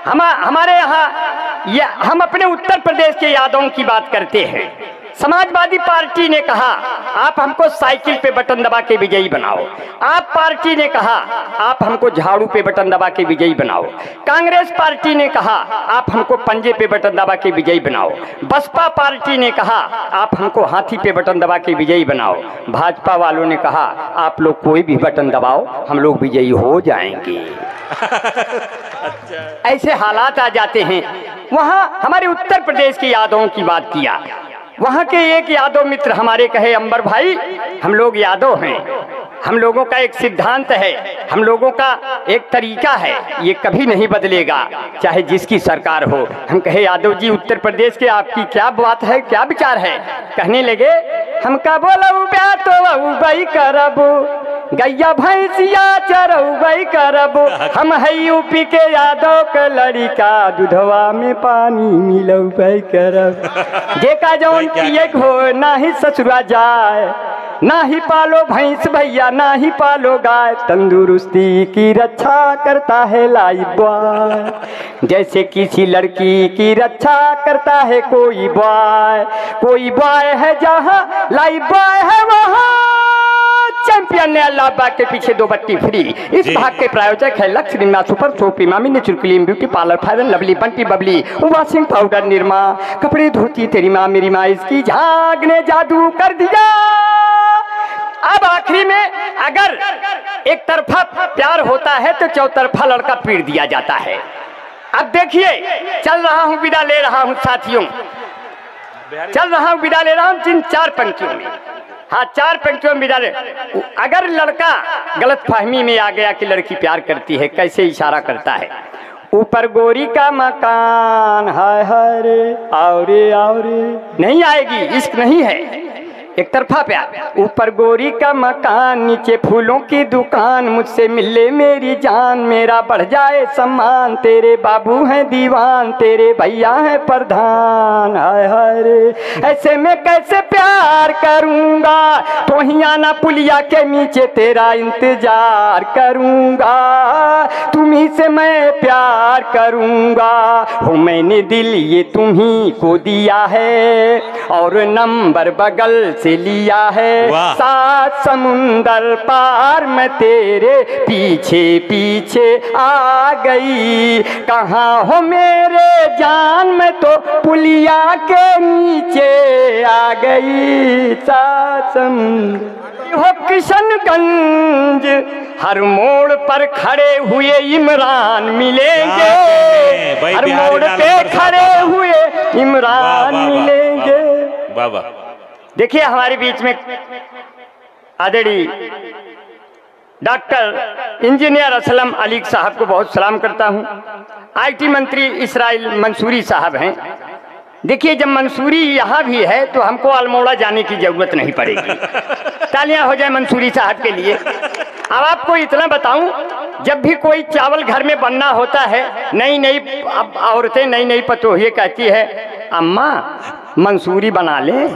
हमारे यहाँ हम अपने उत्तर प्रदेश के यादवों की बात करते हैं। समाजवादी पार्टी ने कहा आप हमको साइकिल पे बटन दबा के विजयी बनाओ। आप पार्टी ने कहा आप हमको झाड़ू पे बटन दबा के विजयी बनाओ। कांग्रेस पार्टी ने कहा आप हमको पंजे पे बटन दबा के विजयी बनाओ। बसपा पार्टी ने कहा आप हमको हाथी पे बटन दबा के विजयी बनाओ। भाजपा वालों ने कहा आप लोग कोई भी बटन दबाओ, हम लोग विजयी हो जाएंगे। ऐसे हालात आ जाते हैं। वहाँ हमारे उत्तर प्रदेश के यादवों की बात किया। वहाँ के एक यादव मित्र हमारे कहे अंबर भाई हम लोग यादव हैं, हम लोगों का एक सिद्धांत है, हम लोगों का एक तरीका है, ये कभी नहीं बदलेगा चाहे जिसकी सरकार हो। हम कहे यादव जी उत्तर प्रदेश के आपकी क्या बात है, क्या विचार है? कहने लगे हम का बोलऊ ब्या तो भाई करबू, गैया भैंसिया चरऊ करबू, हम है यूपी के यादव के लड़का, दूधवा में पानी मिलऊ करब। जेका जौन पिए हो ना ही ससुरा जाए, ना ही पालो भैंस भैया ना ही पालो गाय, तंदुरुस्ती की रक्षा करता है लाइफ बॉय। जैसे किसी लड़की की रक्षा करता है कोई बॉय है जहाँ लाइफ बॉय है वहाँ। चैंपियन ने अल्लाह बाग के पीछे 2 बत्ती फ्री। इस भाग के प्रायोजक है लक्ष्य Nirma super soap, Emami natural clean beauty parlour, fire lovely, Bunty Babli, washing powder Nirma, कपड़े धोती तेरी माँ मेरी माँ, इसकी झाग ने जादू कर दिया। अब आखिरी में अगर एक तरफा प्यार होता है तो चौतरफा लड़का पीट दिया जाता है। अब देखिए चल रहा हूँ विदा ले रहा हूँ साथियों, चल रहा हूँ विदा ले रहा हूँ जिन 4 पंक्तियों में। हाँ 4 पंक्तियों में विदा ले। अगर लड़का गलत फहमी में आ गया कि लड़की प्यार करती है, कैसे इशारा करता है, ऊपर गोरी का मकान हाय हाय रे आओ रे नहीं आएगी, इश्क नहीं है, एक तरफा प्यार। ऊपर गोरी का मकान नीचे फूलों की दुकान, मुझसे मिले मेरी जान मेरा बढ़ जाए सम्मान, तेरे बाबू हैं दीवान तेरे भैया हैं प्रधान हाय हाय रे। ऐसे में कैसे प्यार करूंगा तो ही आना पुलिया के नीचे तेरा इंतजार करूंगा, तुम्ही से मैं प्यार करूंगा हो मैंने दिल ये तुम्ही को दिया है और नंबर बगल से लिया है, 7 समुंदर पार मैं तेरे पीछे पीछे आ गई, कहाँ हो मेरे जान मैं तो पुलिया के नीचे आ गई। 7 समुंदर हो किशनगंज हर मोड़ पर खड़े हुए इमरान मिलेंगे, हर मोड़ पे खड़े हुए इमरान मिलेंगे। बाबा देखिए हमारे बीच में आदरणीय डॉक्टर इंजीनियर असलम अली साहब को बहुत सलाम करता हूं। आईटी मंत्री इसराइल मंसूरी साहब हैं। देखिए जब मंसूरी यहाँ भी है तो हमको अल्मोड़ा जाने की जरूरत नहीं पड़ेगी। तालियां हो जाए मंसूरी साहब के लिए। अब आपको इतना बताऊं, जब भी कोई चावल घर में बनना होता है, नई औरतें नई पतोहिए कहती है अम्मा मंसूरी बना ले।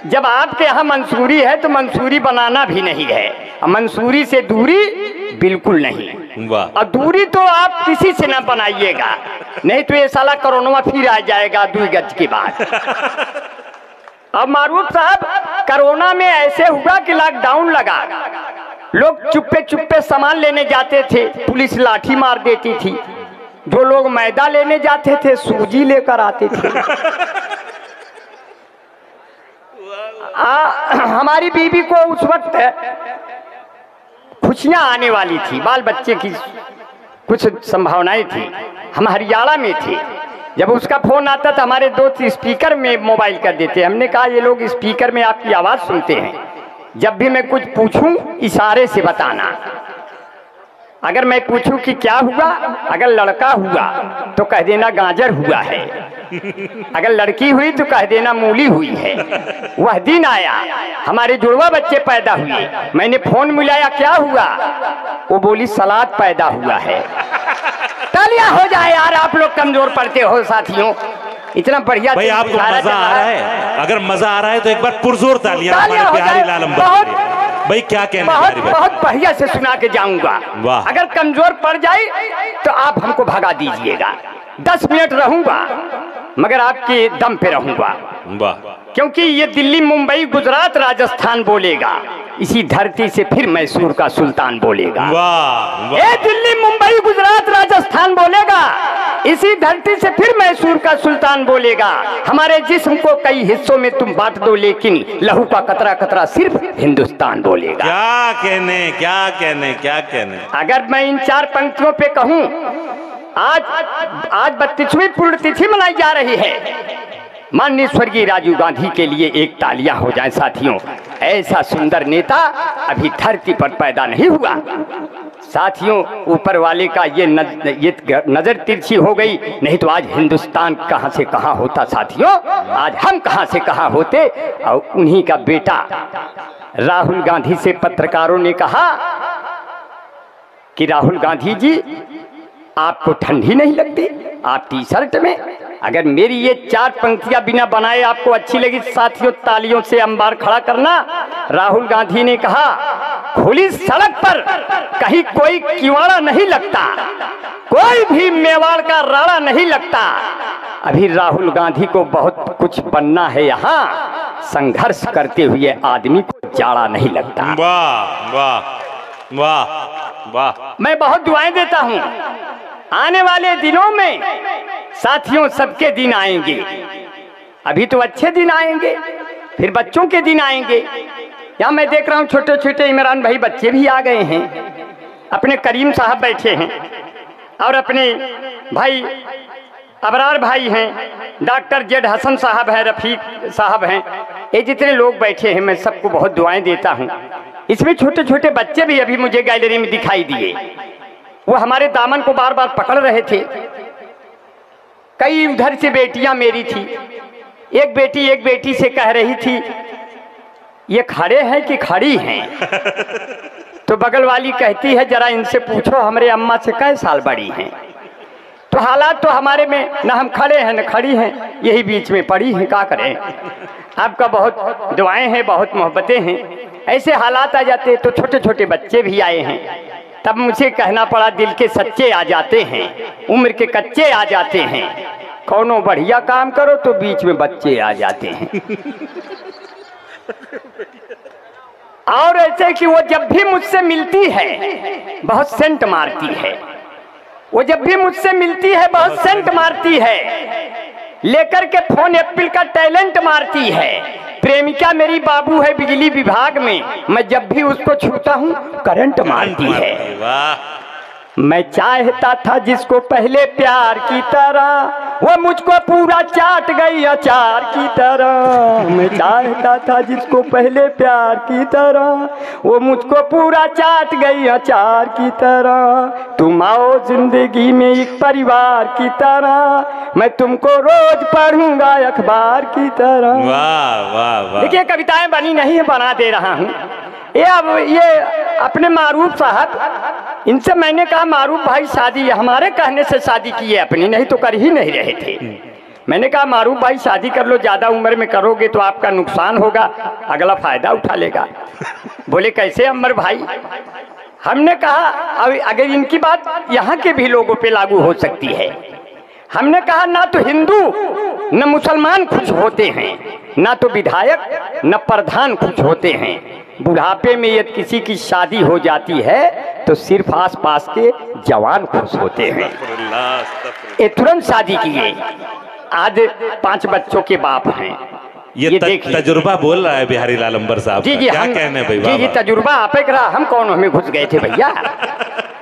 जब आपके यहाँ मंसूरी है तो मंसूरी बनाना भी नहीं है, मंसूरी से दूरी बिल्कुल नहीं। और दूरी तो आप किसी से ना बनाइएगा, नहीं तो ये साला कोरोना फिर आ जाएगा 2 गज के बाद। अब मारूफ साहब कोरोना में ऐसे हुआ कि लॉकडाउन लगा, लोग चुप्पे सामान लेने जाते थे, पुलिस लाठी मार देती थी। जो लोग मैदा लेने जाते थे सूजी लेकर आते थे। हमारी बीबी को उस वक्त खुशियां आने वाली थी, बाल बच्चे की कुछ संभावनाएं थी। हम हरियाणा में थे, जब उसका फोन आता था हमारे दोस्त स्पीकर में मोबाइल कर देते। हमने कहा ये लोग स्पीकर में आपकी आवाज सुनते हैं, जब भी मैं कुछ पूछूं इशारे से बताना। अगर मैं पूछूं कि क्या हुआ, अगर लड़का हुआ तो कह देना गाजर हुआ है, अगर लड़की हुई तो कह देना मूली हुई है। वह दिन आया हमारे जुड़वा बच्चे पैदा हुए, मैंने फोन मिलाया क्या हुआ, वो बोली सलाद पैदा हुआ है। तालियां हो जाए यार, आप लोग कमजोर पड़ते हो साथियों। इतना बढ़िया भाई आपको मजा आ रहा है, अगर मजा आ रहा है तो एक बार पुरजोर तालियां हमारे प्यारे लाल अंबर। भाई क्या कहना बहुत बहुत बढ़िया से सुना के जाऊंगा। अगर कमजोर पड़ जाए तो आप हमको भगा दीजिएगा। 10 मिनट रहूंगा मगर आपके दम पे रहूंगा। क्योंकि ये दिल्ली, मुंबई, गुजरात, राजस्थान बोलेगा, इसी धरती से फिर मैसूर का सुल्तान बोलेगा। ये दिल्ली, मुंबई, गुजरात, राजस्थान बोलेगा, इसी धरती से फिर मैसूर का सुल्तान बोलेगा। हमारे जिस्म को कई हिस्सों में तुम बांट दो, लेकिन लहू का कतरा कतरा सिर्फ हिंदुस्तान बोलेगा। क्या कहने, क्या कहने, क्या कहने। अगर मैं इन 4 पंक्तियों पे कहूं, आज 32वीं पुण्यतिथि मनाई जा रही है। माननीय स्वर्गीय राजीव गांधी के लिए एक तालियां हो जाए साथियों। ऐसा सुंदर नेता अभी धरती पर पैदा नहीं हुआ साथियों। ऊपर वाले का ये नजर तिरछी हो गई, नहीं तो आज हिंदुस्तान कहां से कहां होता साथियों। आज हम कहां से कहां होते। और उन्हीं का बेटा राहुल गांधी से पत्रकारों ने कहा कि राहुल गांधी जी, आपको ठंडी नहीं लगती आप टी शर्ट में? अगर मेरी ये 4 पंक्तियां बिना बनाए आपको अच्छी लगी साथियों, तालियों से अंबार खड़ा करना। राहुल गांधी ने कहा, खुली सड़क पर कहीं कोई किवाड़ा नहीं लगता, कोई भी मेवाड़ का राड़ा नहीं लगता। अभी राहुल गांधी को बहुत कुछ बनना है यहाँ, संघर्ष करते हुए आदमी को जाड़ा नहीं लगता। वाह वाह वाह वाह। मैं बहुत दुआएं देता हूँ। आने वाले दिनों में साथियों सबके दिन आएंगे। अभी तो अच्छे दिन आएंगे, फिर बच्चों के दिन आएंगे। यहाँ मैं देख रहा हूँ छोटे छोटे इमरान भाई बच्चे भी आ गए हैं। अपने करीम साहब बैठे हैं और अपने भाई अबरार भाई हैं, डॉक्टर जेड हसन साहब हैं, रफीक साहब हैं। ये जितने लोग बैठे हैं मैं सबको बहुत दुआएं देता हूँ। इसमें छोटे छोटे बच्चे भी अभी मुझे गैलरी में दिखाई दिए। वो हमारे दामन को बार बार पकड़ रहे थे। कई उधर से बेटियां मेरी थी। एक बेटी से कह रही थी, ये खड़े हैं कि खड़ी हैं? तो बगल वाली कहती है, जरा इनसे पूछो हमारे अम्मा से कै साल बड़ी हैं। तो हालात तो हमारे में न हम खड़े हैं न खड़ी हैं, यही बीच में पड़ी हैं। क्या करें, आपका बहुत दुआएं हैं, बहुत मोहब्बतें हैं। ऐसे हालात आ जाते तो छोटे छोटे बच्चे भी आए हैं। तब मुझे कहना पड़ा, दिल के सच्चे आ जाते हैं, उम्र के कच्चे आ जाते हैं। कौनो बढ़िया काम करो तो बीच में बच्चे आ जाते हैं। और ऐसे कि वो जब भी मुझसे मिलती है बहुत सेंट मारती है। वो जब भी मुझसे मिलती है बहुत सेंट मारती है। लेकर के फोन एप्पल का टैलेंट मारती है। प्रेमिका मेरी बाबू है बिजली विभाग में, मैं जब भी उसको छूता हूँ करंट मारती है। मैं चाहता था जिसको पहले प्यार की तरह, वो मुझको पूरा चाट गई अचार की तरह। मैं चाहता था जिसको पहले प्यार की तरह, वो मुझको पूरा चाट गई अचार की तरह। तुम आओ जिंदगी में एक परिवार की तरह, मैं तुमको रोज पढ़ूंगा अखबार की तरह। वाह वाह वाह। देखिए कविताएं बनी नहीं है, बना दे रहा हूँ। ये अपने मारूफ साहब, इनसे मैंने कहा मारूफ भाई शादी हमारे कहने से शादी की है अपनी, नहीं तो कर ही नहीं रहे थे। मैंने कहा मारूफ भाई शादी कर लो, ज़्यादा उम्र में करोगे तो आपका नुकसान होगा, अगला फायदा उठा लेगा। बोले कैसे अमर भाई? हमने कहा अब अगर इनकी बात यहाँ के भी लोगों पे लागू हो सकती है। हमने कहा ना तो हिंदू न मुसलमान खुश होते हैं, ना तो विधायक न प्रधान खुश होते हैं। बुढ़ापे में यदि किसी की शादी हो जाती है तो सिर्फ आसपास के जवान खुश होते हैं। ये तुरंत शादी किए, आज 5 बच्चों के बाप हैं। ये तजुर्बा बोल रहा है बिहारी लाल अंबर साहब। जी क्या कहने भाई? जी तजुर्बा आप एक रहा, हम कौन हमें घुस गए थे भैया।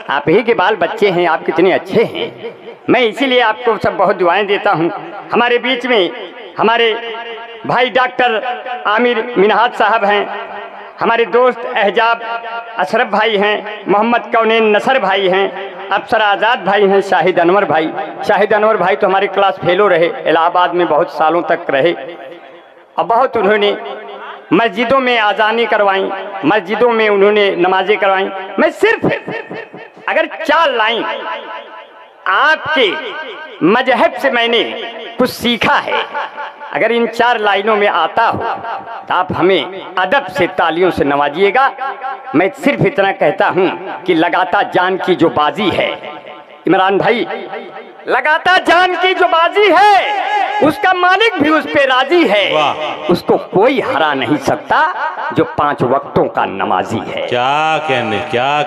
आप ही के बाल बच्चे हैं, आप कितने अच्छे हैं। मैं इसीलिए आपको सब बहुत दुआएं देता हूं। हमारे बीच में हमारे भाई डॉक्टर आमिर मिनहाज साहब हैं, हमारे दोस्त एहजाब अशरफ भाई हैं, मोहम्मद कौनेन नसर भाई हैं, अफसर आज़ाद भाई हैं, शाहिद अनवर भाई। शाहिद अनवर भाई तो हमारे क्लास फेलो रहे, इलाहाबाद में बहुत सालों तक रहे और बहुत उन्होंने मस्जिदों में आज़ानें करवाई, मस्जिदों में उन्होंने नमाजें करवाई। मैं सिर्फ अगर 4 लाइन आपके मजहब से मैंने कुछ सीखा है अगर इन 4 लाइनों में आता हो तो आप हमें अदब से तालियों से नवाजिएगा। मैं सिर्फ इतना कहता हूं कि लगाता जान की जो बाजी है इमरान भाई, लगाता जान की जो बाजी है उसका मालिक भी उस पे राजी है। उसको कोई हरा नहीं सकता जो 5 वक्तों का नमाजी है। क्या कहने क्या